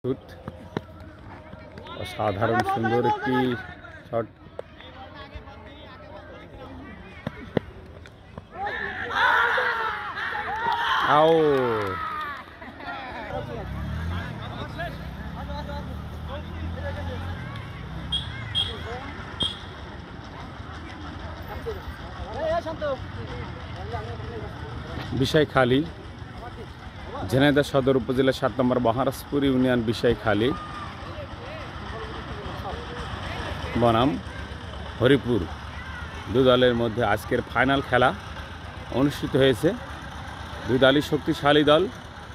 Shoot, অসাধারণ সুন্দর একটি শট। আও বিষয়খালী, ঝিনাইদহ সদর উপজেলা ৭ নম্বর মহারাজপুর ইউনিয়ন বিষয়খালী বনাম হরিপুর দু দলের মধ্যে আজকের ফাইনাল খেলা অনুষ্ঠিত হয়েছে। দুই দলই শক্তিশালী দল,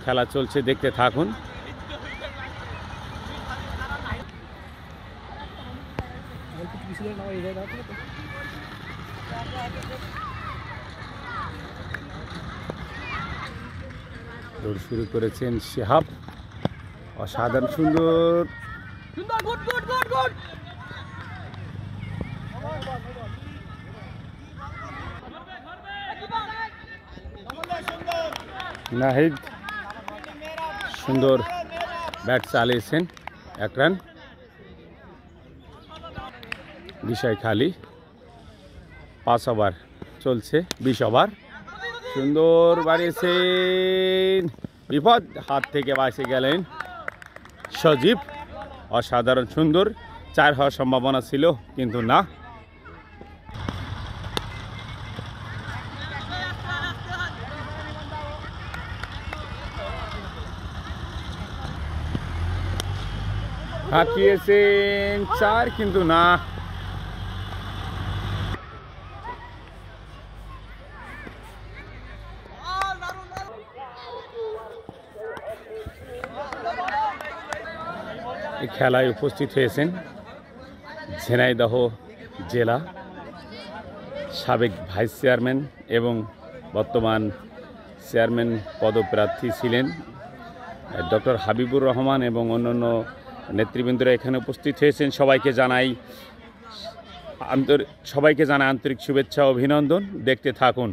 খেলা চলছে, দেখতে থাকুন। দৌড় শুরু করেছেন শিহাব, অসাধারণ সুন্দর। নাহিদ সুন্দর ব্যাট চালিয়েছেন, 1 রান। বিষয়খালী 5 ওভার চলছে, 20 ওভার। সুন্দর বাড়িয়েছেন, বিপদ হাত থেকে বাঁচে গেলেন সজীব। অসাধারণ সুন্দর, 4 হওয়ার সম্ভাবনা ছিল কিন্তু না। হাঁকিয়েছেন 4 কিন্তু না। এই খেলায় উপস্থিত হয়েছেন ঝিনাইদহ জেলা সাবেক ভাইস চেয়ারম্যান এবং বর্তমান চেয়ারম্যান পদপ্রার্থী ছিলেন ডক্টর হাবিবুর রহমান এবং অন্যান্য নেতৃবৃন্দরা এখানে উপস্থিত হয়েছেন। সবাইকে জানাই আন্তরিক শুভেচ্ছা ও অভিনন্দন। দেখতে থাকুন।